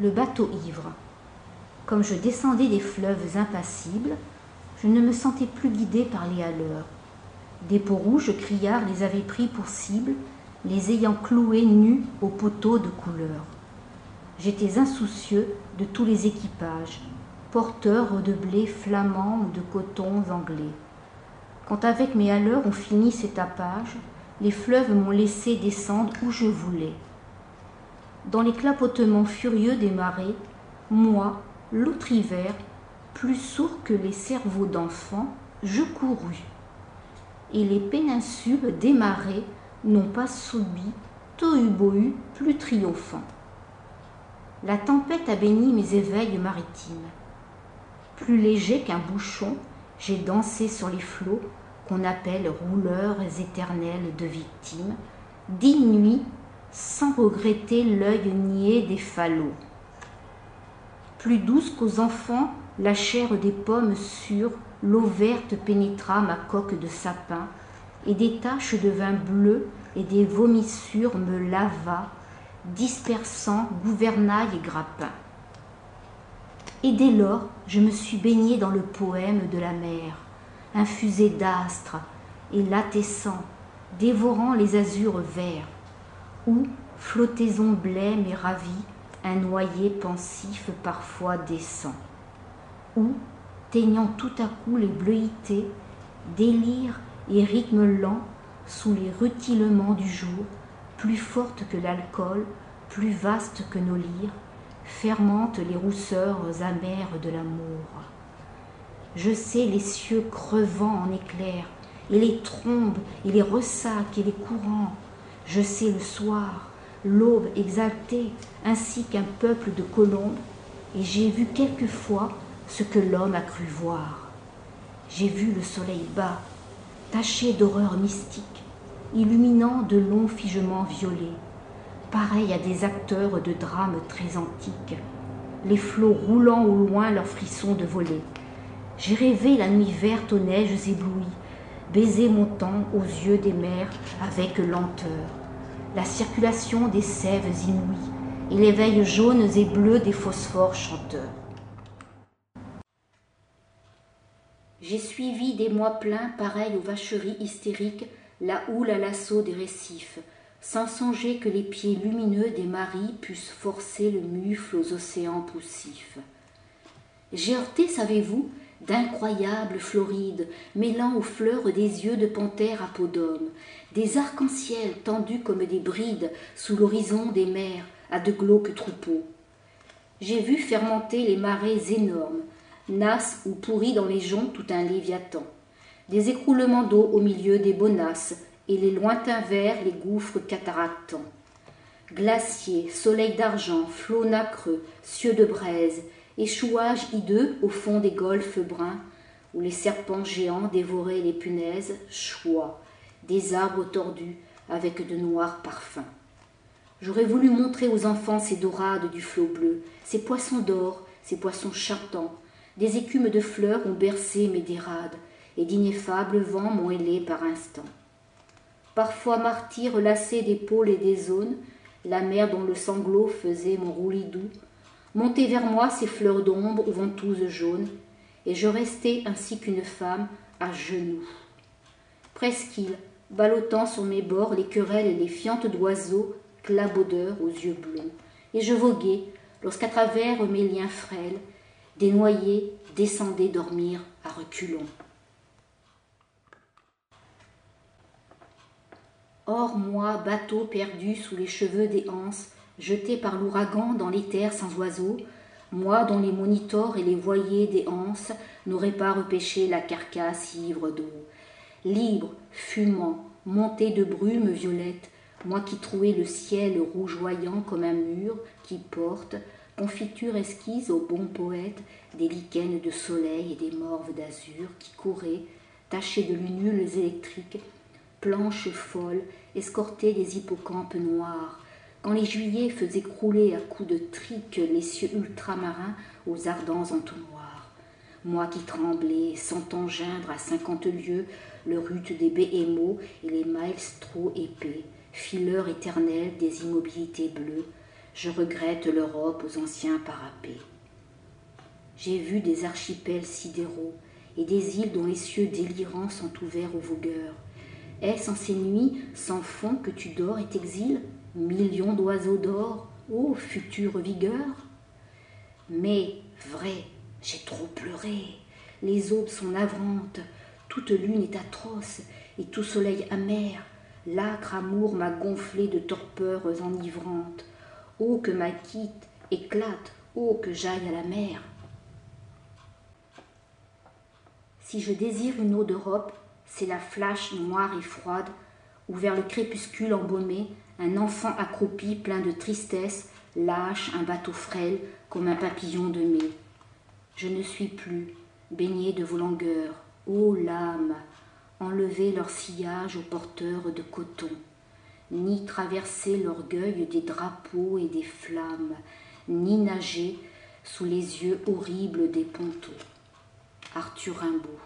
le bateau ivre. Comme je descendais des fleuves impassibles, je ne me sentais plus guidée par les haleurs. Des peaux rouges criards les avaient pris pour cible, les ayant cloués nus aux poteaux de couleur. J'étais insoucieux de tous les équipages, porteurs de blé flamand ou de cotons anglais. Quand avec mes haleurs on finit ces tapages, les fleuves m'ont laissé descendre où je voulais. Dans les clapotements furieux des marées, moi, l'autre hiver, plus sourd que les cerveaux d'enfants, je courus. Et les péninsules des marées n'ont pas subi tohu-bohu plus triomphant. La tempête a béni mes éveils maritimes. Plus léger qu'un bouchon, j'ai dansé sur les flots qu'on appelle rouleurs éternels de victimes, 10 nuits sans regretter l'œil niais des falots. Plus douce qu'aux enfants, la chair des pommes sûres, l'eau verte pénétra ma coque de sapin, et des taches de vin bleu et des vomissures me lava, dispersant gouvernail et grappin. Et dès lors, je me suis baignée dans le poème de la mer, infusé d'astres et latessant, dévorant les azurs verts, où, flottaison blême et ravie, un noyer pensif parfois descend, où, teignant tout à coup les bleuités, délire et rythme lent sous les rutilements du jour, plus forte que l'alcool, plus vaste que nos lyres, fermentent les rousseurs amères de l'amour. Je sais les cieux crevant en éclairs, et les trombes, et les ressacs, et les courants. Je sais le soir, l'aube exaltée, ainsi qu'un peuple de colombes, et j'ai vu quelquefois ce que l'homme a cru voir. J'ai vu le soleil bas, taché d'horreurs mystiques, illuminant de longs figements violets, pareil à des acteurs de drames très antiques, les flots roulant au loin leurs frissons de volée. J'ai rêvé la nuit verte aux neiges éblouies, baiser mon temps aux yeux des mers avec lenteur, la circulation des sèves inouïes et les veilles jaunes et bleues des phosphores chanteurs. J'ai suivi des mois pleins, pareils aux vacheries hystériques, la houle à l'assaut des récifs, sans songer que les pieds lumineux des maris pussent forcer le mufle aux océans poussifs. J'ai heurté, savez-vous, d'incroyables florides, mêlant aux fleurs des yeux de panthère à peau d'homme, des arcs-en-ciel tendus comme des brides sous l'horizon des mers à de glauques troupeaux. J'ai vu fermenter les marées énormes, nasses ou pourris dans les joncs tout un léviathan, des écroulements d'eau au milieu des bonasses et les lointains vers les gouffres cataractants. Glaciers, soleils d'argent, flots nacreux, cieux de braise, échouages hideux au fond des golfes bruns, où les serpents géants dévoraient les punaises, choix, des arbres tordus avec de noirs parfums. J'aurais voulu montrer aux enfants ces dorades du flot bleu, ces poissons d'or, ces poissons chantants. Des écumes de fleurs ont bercé mes dérades, et d'ineffables vents m'ont ailé par instants. Parfois martyr lassé d'épaules et des zones, la mer dont le sanglot faisait mon roulis doux, montait vers moi ces fleurs d'ombre aux ventouses jaunes, et je restais ainsi qu'une femme à genoux. Presqu'île, ballottant sur mes bords les querelles et les fientes d'oiseaux clabaudeurs aux yeux blonds, et je voguais lorsqu'à travers mes liens frêles, des noyés descendaient dormir à reculons. Or moi, bateau perdu sous les cheveux des anses, jeté par l'ouragan dans les terres sans oiseaux, moi dont les monitors et les voiliers des anses n'auraient pas repêché la carcasse ivre d'eau. Libre, fumant, monté de brume violette, moi qui trouais le ciel rougeoyant comme un mur qui porte, confiture esquisse au bon poète, des lichens de soleil et des morves d'azur qui couraient, tachés de lunules électriques, planches folles, escortées des hippocampes noirs, quand les juillets faisaient crouler à coups de trique les cieux ultramarins aux ardents entonnoirs. Moi qui tremblais, sentant geindre à 50 lieues le rut des béhémos et les maelstros épais, fileurs éternels des immobilités bleues, je regrette l'Europe aux anciens parapets. J'ai vu des archipels sidéraux et des îles dont les cieux délirants sont ouverts aux vogueurs. Est-ce en ces nuits sans fond que tu dors et t'exiles, millions d'oiseaux d'or, ô future vigueur? Mais, vrai, j'ai trop pleuré, les aubes sont navrantes, toute lune est atroce, et tout soleil amer, l'âcre amour m'a gonflé de torpeurs enivrantes. Ô que ma quitte éclate, ô que j'aille à la mer. Si je désire une eau d'Europe, c'est la flash noire et froide, où vers le crépuscule embaumé, un enfant accroupi plein de tristesse lâche un bateau frêle comme un papillon de mai. Je ne suis plus baignée de vos langueurs, ô lames, enlevez leur sillage aux porteurs de coton, ni traverser l'orgueil des drapeaux et des flammes, ni nager sous les yeux horribles des ponteaux. Arthur Rimbaud.